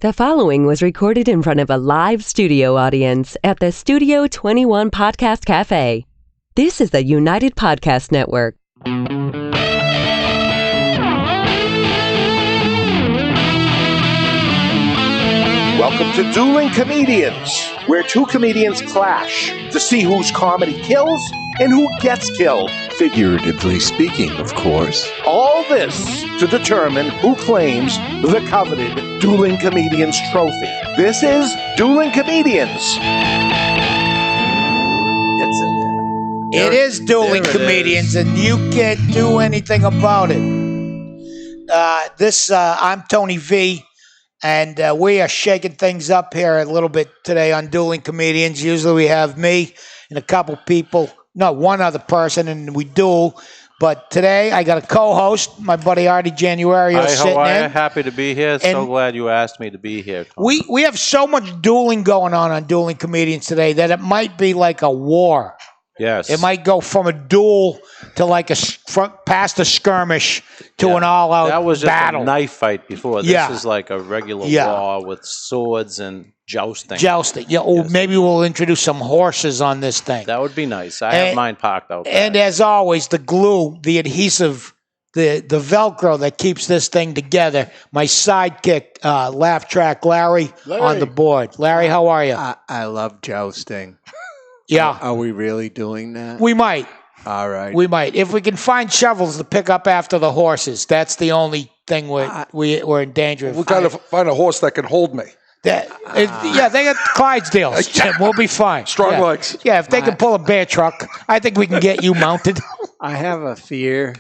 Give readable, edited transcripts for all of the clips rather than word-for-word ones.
The following was recorded in front of a live studio audience at the Studio 21 Podcast Cafe. This is the United Podcast Network. Welcome to Dueling Comedians, where two comedians clash to see whose comedy kills and who gets killed. Figuratively speaking, of course. All this to determine who claims the coveted Dueling Comedians trophy. This is Dueling Comedians. It's in there. It is Dueling Comedians, and you can't do anything about it. I'm Tony V, and we are shaking things up here a little bit today on Dueling Comedians. Usually we have me and a couple people, no, one other person, and we duel. But today I got a co-host, my buddy Artie Januario. Hi, sitting how are you? in. Happy to be here. So glad you asked me to be here. We have so much dueling going on Dueling Comedians today that it might be like a war. Yes. It might go from a duel to like past a skirmish to an all-out battle. That was just a knife fight before. This is like a regular war with swords and jousting. Yeah. Or maybe we'll introduce some horses on this thing. That would be nice. I have mine parked out there. And as always, the glue, the adhesive, the Velcro that keeps this thing together. My sidekick, Laugh Track Larry, on the board. Larry, how are you? I love jousting. Yeah. Are we really doing that? We might. All right. We might. If we can find shovels to pick up after the horses, that's the only thing we're in danger of. We got to find a horse that can hold me. They got Clydesdales. We'll be fine. Strong legs. Yeah, if they can pull a bear truck, I think we can get you mounted. I have a fear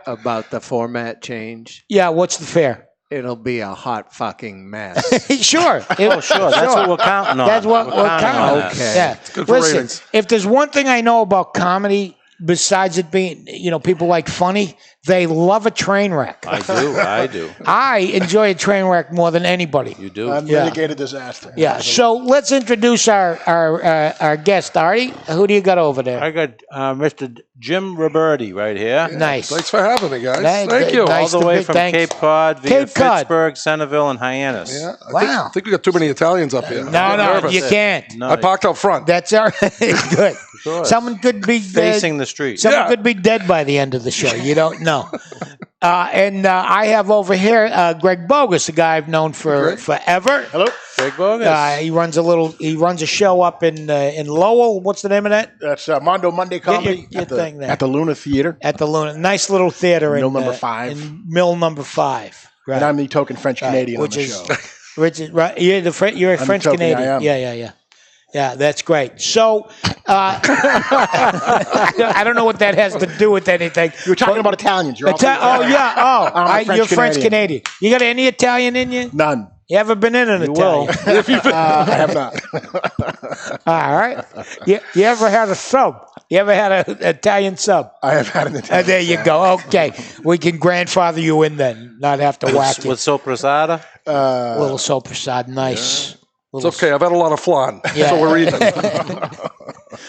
about the format change. Yeah, what's the fear? It'll be a hot fucking mess. Sure. That's what we're counting on. That's what we're counting on. Okay. Yeah. It's good for ratings. If there's one thing I know about comedy, besides it being, people like funny, they love a train wreck. I do. I enjoy a train wreck more than anybody. You do? Unmitigated disaster. Yeah. So let's introduce our guest, Artie. Who do you got over there? I got Mr. Jim Ruberti right here. Nice. Thanks for having me, guys. Thank you. nice. All the way from Cape Cod via Pittsburgh, Centerville, and Hyannis. Yeah, Wow. I think we got too many Italians up here. No, you can't. No, I parked out front. That's all right. Good. Someone could be facing the street. Someone could be dead by the end of the show. You don't know. And I have over here Greg Boggis, a guy I've known for forever. Hello. Greg Boggis. He runs a show up in Lowell. What's the name of that? That's Mondo Monday Comedy your thing there. at the Luna Theater. At the Luna, nice little theater Mill in number 5. In Mill number 5. Right. And I'm the token French Canadian on the show. Richard, right? You're a French Canadian. I am. Yeah. Yeah, that's great. So, I don't know what that has to do with anything. You were talking about Italians. You're you're French Canadian. You got any Italian in you? None. You ever been in an Italian? I have not. All right. You ever had a sub? You ever had an Italian sub? I have had an Italian. There you go. Okay. We can grandfather you in then, not have to whack you. With soppressata? Little soppressata. Nice. It's okay. I've had a lot of flan. Yeah. So we're even.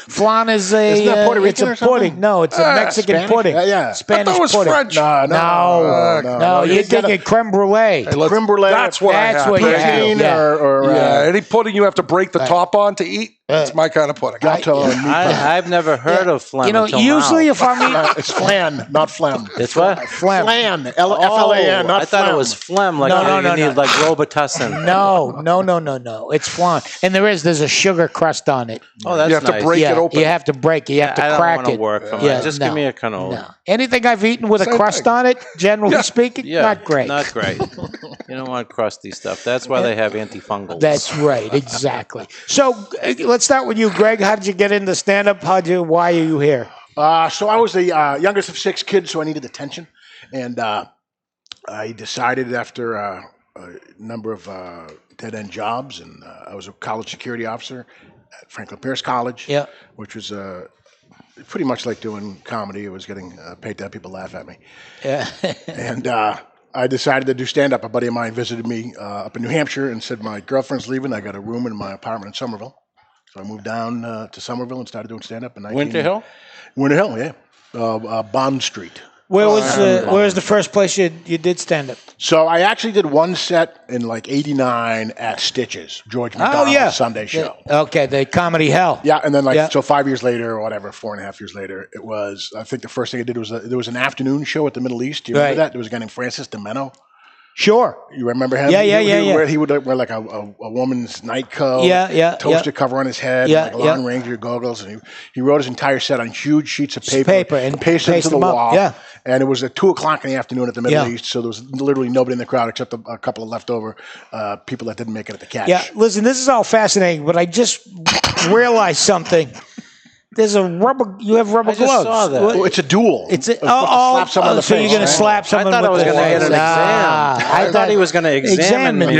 Flan is Isn't that Puerto Rican it's a pudding. something? No, it's a Mexican Spanish? pudding. Yeah. Spanish I thought it was pudding. French. No, you're thinking creme brulee. Creme brulee. That's what I have. what you have. Yeah. Any pudding you have to break the top on to eat, it's my kind of pudding. I've never heard of phlegm until usually now. if I'm eating... It's flan, not phlegm. It's what? Phlegm. Flan. F-L-A-N, not I thought phlegm. it was phlegm, like No. you need like Robitussin. No. It's flan. And there's a sugar crust on it. Oh, that's You have nice. to break it open. You have to break it. You have to crack I don't it. want to work from it. Just give me a canola. No. Anything I've eaten with a crust on it, generally speaking, not great. Not great. You don't want crusty stuff. That's why they have antifungals. That's right, exactly. So let's start with you, Greg. How did you get into stand-up? Why are you here? So I was the youngest of 6 kids, so I needed attention. And I decided after a number of dead-end jobs, and I was a college security officer at Franklin Pierce College, which was pretty much like doing comedy. I was getting paid to have people laugh at me. Yeah. And I decided to do stand-up. A buddy of mine visited me up in New Hampshire and said, my girlfriend's leaving. I got a room in my apartment in Somerville. So I moved down to Somerville and started doing stand-up in Winter Hill? Winter Hill, yeah. Bond Street. Where was the first place you did stand up? So I actually did one set in like '89 at Stitches, George McDonald's Sunday show. Okay, the Comedy Hell. Yeah, and then so 5 years later or whatever, 4.5 years later, it was. I think the first thing I did was there was an afternoon show at the Middle East. Do you remember that? There was a guy named Francis Domeno. Sure. You remember him? He would wear like a woman's night coat, toaster cover on his head, like Long Ranger goggles, and he wrote his entire set on huge sheets of paper and pasted them to the wall. Yeah. And it was at 2:00 in the afternoon at the Middle East, so there was literally nobody in the crowd except a couple of leftover people that didn't make it at the catch. Yeah, listen, this is all fascinating, but I just realized something. There's a rubber. You have rubber gloves. I just saw that. Well, it's a duel. It's slap someone in the face. So you're going to slap someone. I thought I was going to get an exam. I thought he was going to examine me.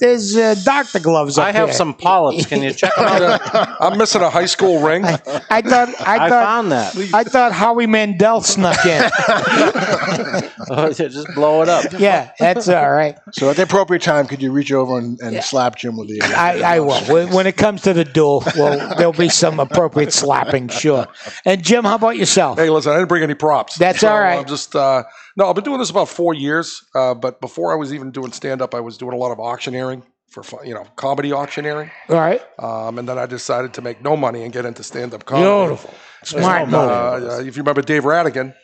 There's doctor gloves. I have some polyps. Can you check them out? I'm missing a high school ring. I found that. I thought Howie Mandel snuck in. Just blow it up. Yeah, that's all right. So at the appropriate time, could you reach over and slap Jim with the? I will. When it comes to the duel, well, there'll be some appropriate slapping, sure. And Jim, how about yourself? Hey, listen, I didn't bring any props. That's all right. I'm just I've been doing this about 4 years. But before I was even doing stand up, I was doing a lot of auctioneering for comedy auctioneering. All right. And then I decided to make no money and get into stand up comedy. Beautiful. Smart move. If you remember Dave Radigan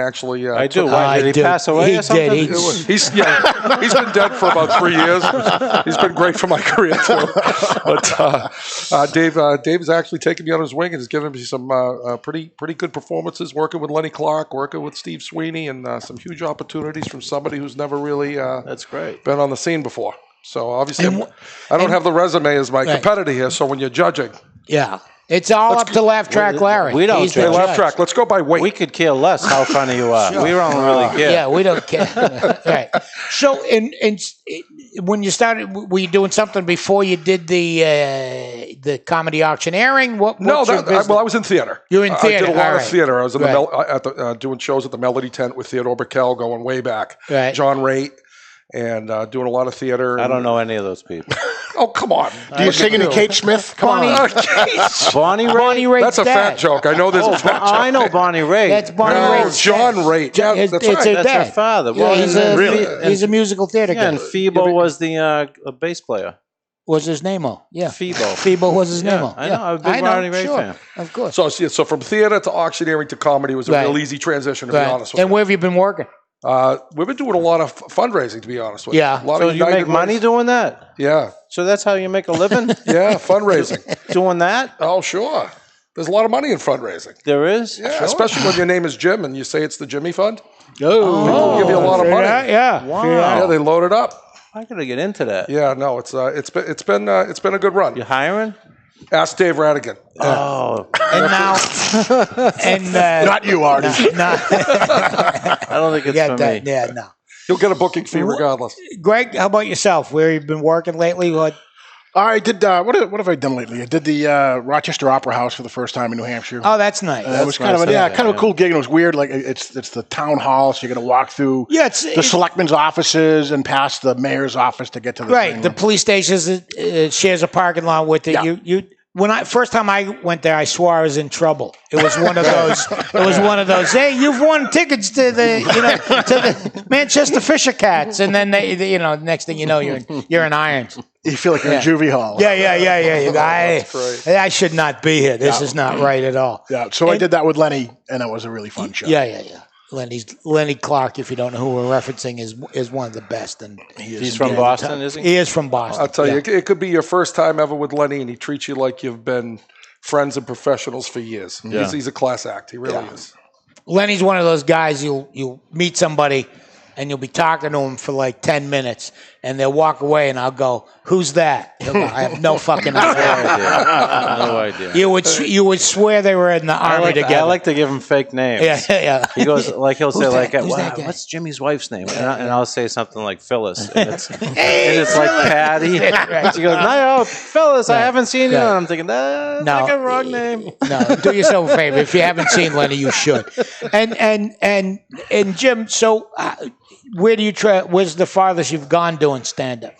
actually. I do. Did he pass away or something? He's been dead for about 3 years. He's been great for my career too. But Dave has actually taken me on his wing and has given me some pretty good performances. Working with Lenny Clark, working with Steve Sweeney, and some huge opportunities from somebody who's never really that's great been on the scene before. So obviously, I don't have the resume as my competitor here. So when you're judging, it's all up to Laugh Track Larry. We don't care. Laugh Track. Let's go by weight. We could care less how funny you are. Sure. We don't really care. Yeah, we don't care. Right. So, when you started, were you doing something before you did the comedy auctioneering? I was in theater. You were in theater. I did a lot of theater. I was in doing shows at the Melody Tent with Theodore Bickel, going way back. Right. John Raitt. And doing a lot of theater. I don't know any of those people. Oh, come on. Do you sing any Kate Smith? Come on. Bonnie Raitt? Bonnie Raitt's That's a fat joke. I know there's a fat joke. I know Bonnie Raitt. That's Bonnie Raitt. John Raitt. Yeah, that's right. That's her father. Yeah, he's a musical theater guy. Yeah, and Phoebo was the bass player. Was his name-o? Yeah. Phoebo was his name-o. I know. I'm a big Bonnie Raitt fan. Of course. So from theater to auctioneering to comedy was a real easy transition, to be honest with you. And where have you been working? We've been doing a lot of fundraising, to be honest with you. Yeah. So you make money doing that? Yeah. So that's how you make a living? Yeah, fundraising. Doing that? Oh, sure. There's a lot of money in fundraising. There is? Yeah, sure. Especially when your name is Jim and you say it's the Jimmy Fund. People give you a lot of money. Yeah. Wow. Yeah, they load it up. I gotta get into that. Yeah, no, it's been a good run. You hiring? Ask Dave Radigan. Oh. And now, not you, Artie. I don't think it's for me. Yeah, no. You'll get a booking fee regardless. Greg, how about yourself? Where have you been working lately? I did. What have I done lately? I did the Rochester Opera House for the first time in New Hampshire. Oh, that's nice. It was kind of a cool gig, and it was weird. Like it's the town hall, so you're going to walk through the selectmen's offices and past the mayor's office to get to the thing. The police station shares a parking lot with it. Yeah. First time I went there, I swore I was in trouble. It was one of those. Hey, you've won tickets to the Manchester Fisher Cats, and then next thing you know, you're in irons. You feel like you're in juvie hall. Yeah. I should not be here. This is not right at all. Yeah. So I did that with Lenny, and it was a really fun show. Yeah. Lenny Clark, if you don't know who we're referencing, is one of the best. And he's from Boston, isn't he? He is from Boston. I'll tell you, it could be your first time ever with Lenny, and he treats you like you've been friends and professionals for years. Yeah. He's a class act. He really is. Lenny's one of those guys, you'll meet somebody, and you'll be talking to him for like 10 minutes, and they'll walk away, and I'll go, "Who's that?" He'll go, "I have no fucking idea." No idea. You would swear they were in the army together. I like to give him fake names. Yeah. He goes he'll say wow, what's Jimmy's wife's name? And I'll say something like Phyllis, and it's like Patty. She goes, "No, Phyllis, I haven't seen you." And I'm thinking, that's like a wrong name. No, do yourself a favor. If you haven't seen Lenny, you should. And Jim, so. Where do you try? Where's the farthest you've gone doing stand-up?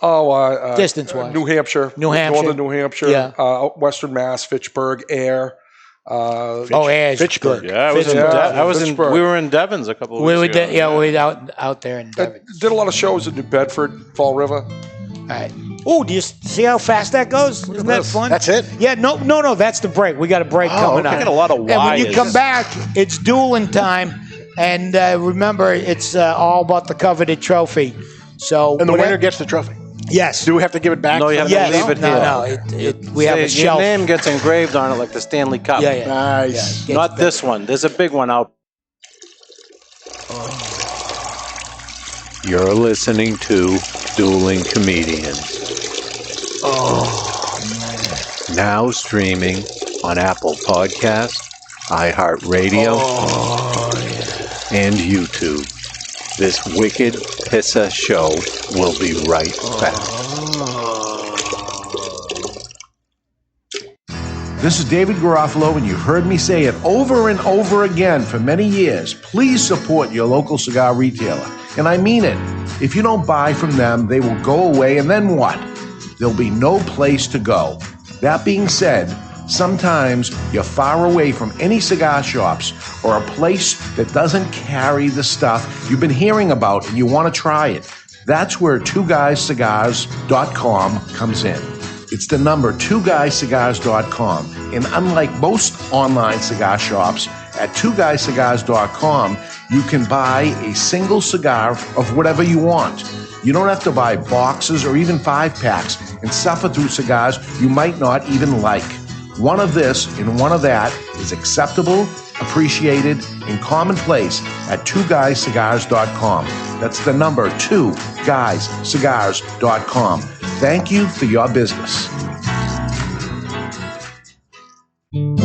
Distance-wise. New Hampshire. Northern New Hampshire. Yeah. Western Mass, Fitchburg, Air. Fitchburg. Yeah, I was in. We were in Devon's a couple of weeks ago. We were out there in Devon. Did a lot of shows in New Bedford, Fall River. All right. Oh, do you see how fast that goes? Isn't that fun? That's it? Yeah, no. That's the break. We got a break coming up. I got a lot of And when you Ys. come back, it's dueling time. And remember, it's all about the coveted trophy. So And the winner gets the trophy. Yes. Do we have to give it back? No, you have to leave it here. No. We have a Your shelf. name gets engraved on it like the Stanley Cup. Yeah. Nice. Yeah, Not this one. There's a big one out. You're listening to Dueling Comedians. Now streaming on Apple Podcasts, iHeartRadio, and YouTube. This wicked pissa show will be right back. This is David Garofalo, and you've heard me say it over and over again for many years. Please support your local cigar retailer. And I mean it. If you don't buy from them, they will go away, and then what? There'll be no place to go. That being said, sometimes you're far away from any cigar shops or a place that doesn't carry the stuff you've been hearing about and you want to try it. That's where twoguyscigars.com comes in. It's the number twoguyscigars.com. And unlike most online cigar shops, at twoguyscigars.com, you can buy a single cigar of whatever you want. You don't have to buy boxes or even 5-packs and suffer through cigars you might not even like. One of this and one of that is acceptable, appreciated, and commonplace at twoguyscigars.com. That's the number 2guyscigars.com. Thank you for your business. You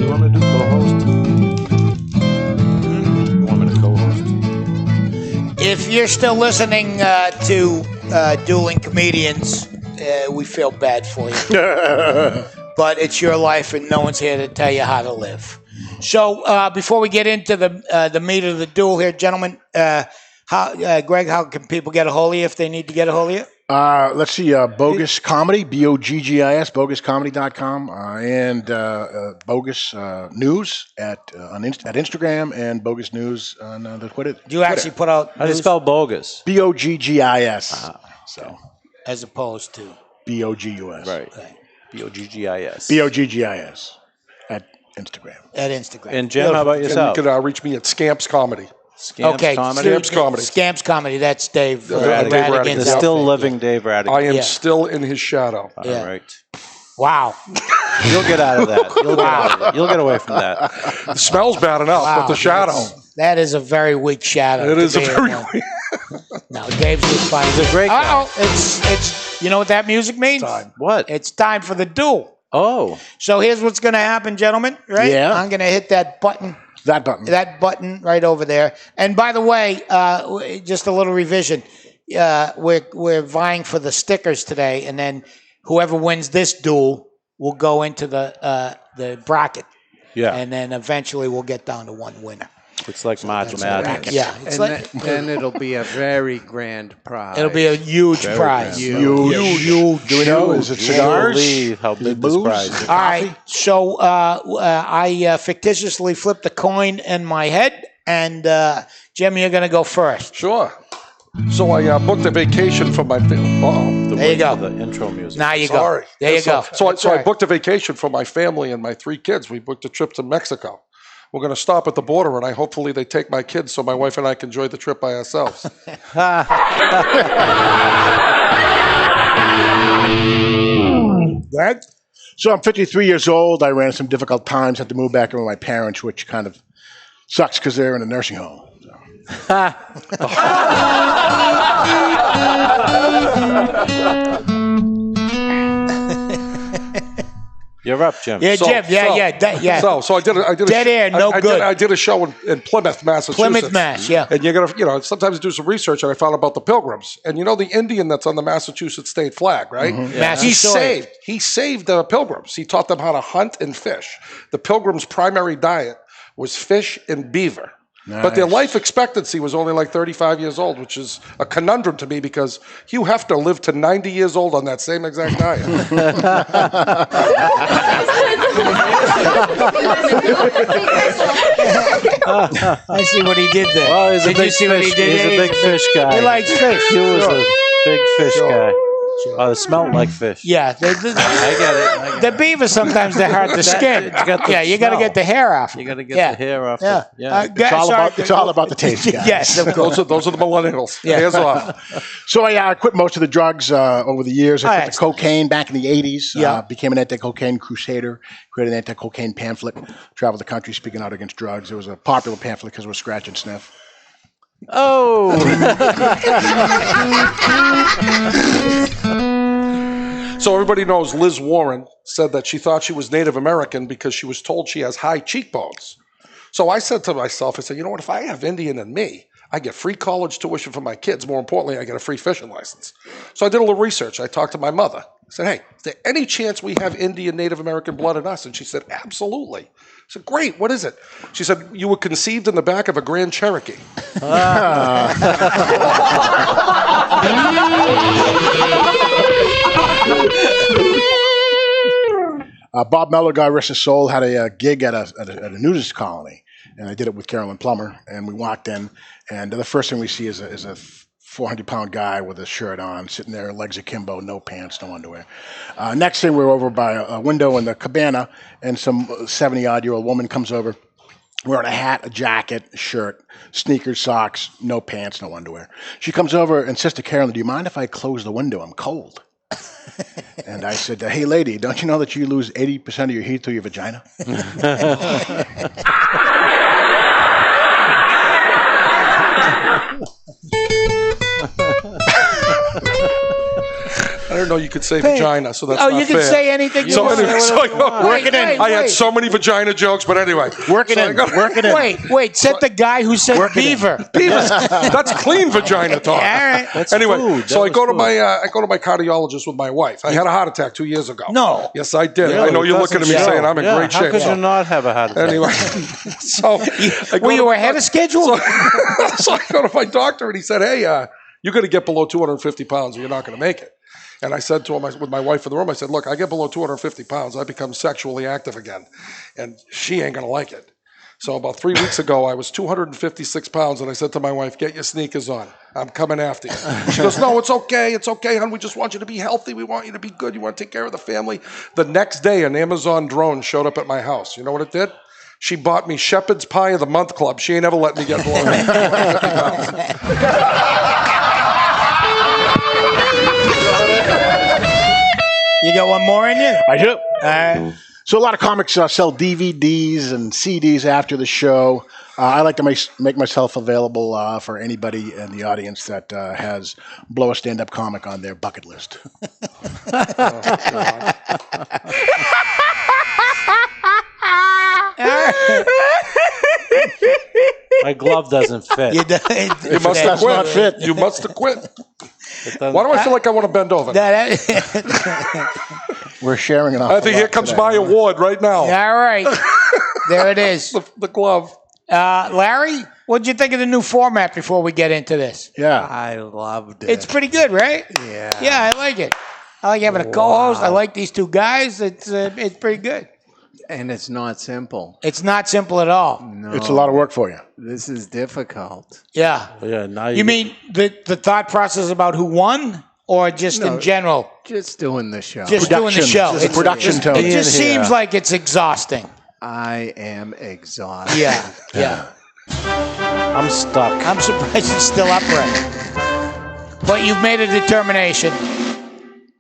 want me to co-host? You want me to co-host? If you're still listening to Dueling Comedians, we feel bad for you. But it's your life, and no one's here to tell you how to live. So before we get into the meat of the duel here, gentlemen, Greg, how can people get a hold of you if they need to get a hold of you? Let's see, Boggis Comedy, Boggis, BoggisComedy.com, and Boggis News at Instagram, and Boggis News on the Twitter. Do you actually put out How do you spell bogus? Boggis. So as opposed to Bogus. Right. Boggis. Boggis at Instagram. at Instagram. And Jim, how about And you yourself? can reach me at Scamps Comedy. Scamps Okay, Comedy? Scamps Comedy. Scamps Comedy. That's Dave Radigan's Radigan's The still outfit. living Dave Radigan. I am Yeah. still in his shadow. Yeah. All right. Wow. You'll get out of that. You'll get out of it. You'll get away from that. The smell's bad enough, but the shadow. That is a very weak shadow. It to is a be very in. weak. No, Dave's just fine. He's a great guy. Oh, it's you know what that music means? What? It's time for the duel. Oh. So here's what's going to happen, gentlemen. Right? Yeah. I'm going to hit that button. That button. That button right over there. And by the way, just a little revision. We're vying for the stickers today, and then whoever wins this duel will go into the bracket. Yeah. And then eventually we'll get down to one winner. It's like March Madness. Yeah. It's And like, then it'll be a very grand prize. it'll be a huge prize. grand. Huge. Do we know? Is it cigars? Believe how big this Booze? prize is. All right. So I fictitiously flipped a coin in my head, and Jim, you're going to go first. Sure. So I booked a vacation for my family. The There you way go. for The intro music. Now you Sorry. go. There you So- go. So, I That's all right. booked a vacation for my family and my 3 kids. We booked a trip to Mexico. We're going to stop at the border, and hopefully they take my kids so my wife and I can enjoy the trip by ourselves. Greg? So I'm 53 years old. I ran some difficult times. Had to move back in with my parents, which kind of sucks because they're in a nursing home. You're up, Jim. Yeah, So- Jim. Yeah. So I did a Dead air, no good. I did a show in Plymouth, Massachusetts. Plymouth, Mass. Yeah. And you're gonna, sometimes do some research, and I found about the Pilgrims. And the Indian that's on the Massachusetts state flag, right? Massachusetts. He saved the Pilgrims. He taught them how to hunt and fish. The Pilgrims' primary diet was fish and beaver. But their life expectancy was only like 35 years old, which is a conundrum to me because Hugh Hefner lived to 90 years old on that same exact diet. I see what he did there. Well, he's a Did big you see what he fish. did He's there? a big fish guy. He likes fish. He was Sure. a big fish guy. Sure. Oh, it smelled like fish. Yeah, I get it. the beavers sometimes they're hard to skin. You got the Yeah, you got to smell. get the hair off. You got to get Yeah. the hair off. Yeah. It's all about the taste, guys. Yes, of course. Those are the millennials. Yeah. Hands off. So I quit most of the drugs over the years. I quit the excellent. cocaine back in the 80s. Yeah. Became an anti-cocaine crusader. Created an anti-cocaine pamphlet. Traveled the country speaking out against drugs. It was a popular pamphlet because it was scratch and sniff. Oh. So everybody knows Liz Warren said that she thought she was Native American because she was told she has high cheekbones. So I said to myself, I said, you know what, if I have Indian in me, I get free college tuition for my kids. More importantly, I get a free fishing license. So I did a little research. I talked to my mother. I said, hey, is there any chance we have Indian Native American blood in us? And she said, absolutely. I said, great, what is it? She said, you were conceived in the back of a Grand Cherokee. Bob Mellor, God rest his soul, had a gig at a nudist colony, and I did it with Carolyn Plummer. And we walked in, and the first thing we see is a 400-pound guy with a shirt on, sitting there, legs akimbo, no pants, no underwear. Next thing, we're over by a window in the cabana, and some 70-odd-year-old woman comes over, wearing a hat, a jacket, a shirt, sneakers, socks, no pants, no underwear. She comes over and says to Carolyn, do you mind if I close the window? I'm cold. And I said, hey, lady, don't you know that you lose 80% of your heat through your vagina? I didn't know you could say vagina, so that's not you can fair. say anything you So want. anyway, Work it in. I had so many vagina jokes, but anyway. Work it in. Work it in. Wait, said the guy who said beaver. Beavers, that's clean vagina talk. All right. That's Anyway, food. so That I go was to food. my cardiologist with my wife. I had a heart attack 2 years ago. No. Yes, I did. Really? I know you're It looking at me doesn't saying show. I'm in Yeah, great how shape. could So- you not have a heart attack? Anyway, so I go Were you to- ahead of schedule? So I go to my doctor and he said, hey, you're going to get below 250 pounds or you're not going to make it. And I said to him, with my wife in the room, I said, look, I get below 250 pounds, I become sexually active again. And she ain't going to like it. So about 3 weeks ago, I was 256 pounds, and I said to my wife, get your sneakers on. I'm coming after you. She goes, no, it's okay, hon. We just want you to be healthy. We want you to be good. You want to take care of the family. The next day, an Amazon drone showed up at my house. You know what it did? She bought me Shepherd's Pie of the Month Club. She ain't ever let me get below 250 pounds. You got one more in you? I do. So a lot of comics sell DVDs and CDs after the show. I like to make myself available for anybody in the audience that has blow a stand-up comic on their bucket list. My glove doesn't fit. You must have quit. not fit. You must have quit. Why do I feel like I want to bend over? We're sharing an awful I think here lot comes today. my award right now. All right. There it is. The glove. Larry, what did you think of the new format before we get into this? Yeah. I loved it. It's pretty good, right? Yeah. Yeah, I like it. I like having a co-host. I like these two guys. It's pretty good. And it's not simple. It's not simple at all. No. It's a lot of work for you. This is difficult. Yeah. Yeah, now You mean the thought process about who won, or just in general? Just doing the show. Just doing the show. Just It's- production tone. It just Being here. seems like it's exhausting. I am exhausted. Yeah. I'm stuck. I'm surprised it's still upright. But you've made a determination.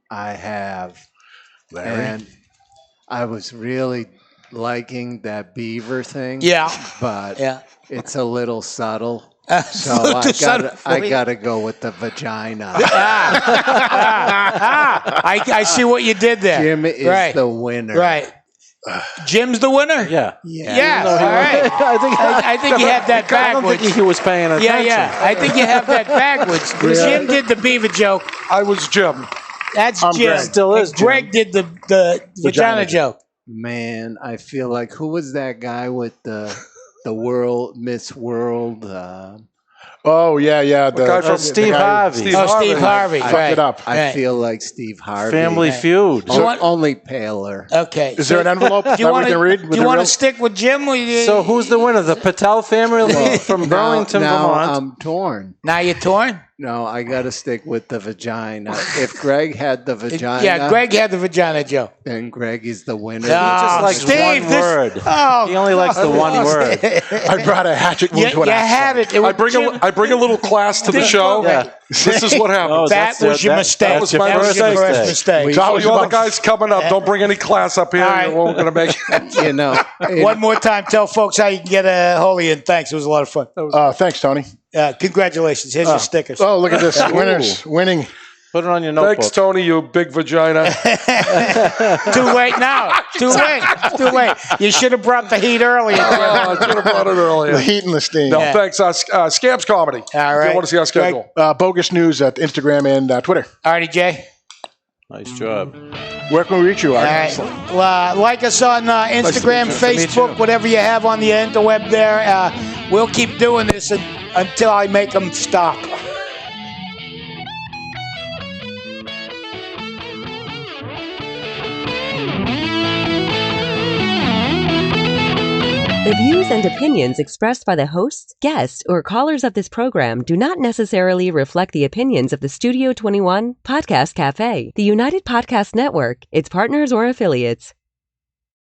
I have. Larry? And I was really liking that beaver thing. Yeah. But Yeah. it's a little subtle. So Too subtle for I you. gotta go with the vagina. I see what you did there. Jim is right. the winner. Right. Jim's the winner? Yeah. Yeah. All right. I think you have that I don't backwards. think he was paying attention. Yeah. I think you have that backwards. Jim did the beaver joke. I was Jim. That's I'm Jim. Greg. Still is And Greg did the vagina joke. Man, I feel like who was that guy with the the world, Miss World. Oh yeah. The guy from Steve Harvey. Steve Harvey. Fucked Right. it up. I feel like Steve Harvey. Family Feud. Only paler. Okay. Is there an envelope that we can read? Do you want to stick with Jim? So who's the winner? The Patel family from Burlington, now Vermont. I'm torn. Now you're torn? No, I got to stick with the vagina. If Greg had the vagina, Yeah, Greg had the vagina, Joe. then Greg is the winner. He just likes Steve, one word. He only likes the one word. I brought a hatchet wound to an You axe. had it. I bring a little class to the show. Yeah. This is what happened. Oh, That was your mistake. that was my That was your mistake. first mistake. It's So always you all the about- guys coming up, don't bring any class up here. All right. We're going to make it. You know, One more time, tell folks how you can get a hold of you. And thanks. It was a lot of fun. Thanks, Tony. Congratulations. Here's your stickers. Oh, look at this. Winners winning. Put it on your notebook. Thanks, Tony, you big vagina. Too late now. Too late. Too late. You should have brought the heat earlier. I should have brought it earlier. The heat and the steam. No, thanks. Scams Comedy. All If right. you want to see our schedule. Bogus News at Instagram and Twitter. Artie J. Nice job. Where can we reach you, All Artie? right. Like us on Instagram, Facebook, whatever you have on the interweb there. We'll keep doing this until I make them stop. The views and opinions expressed by the hosts, guests, or callers of this program do not necessarily reflect the opinions of the Studio 21 Podcast Cafe, the United Podcast Network, its partners, or affiliates.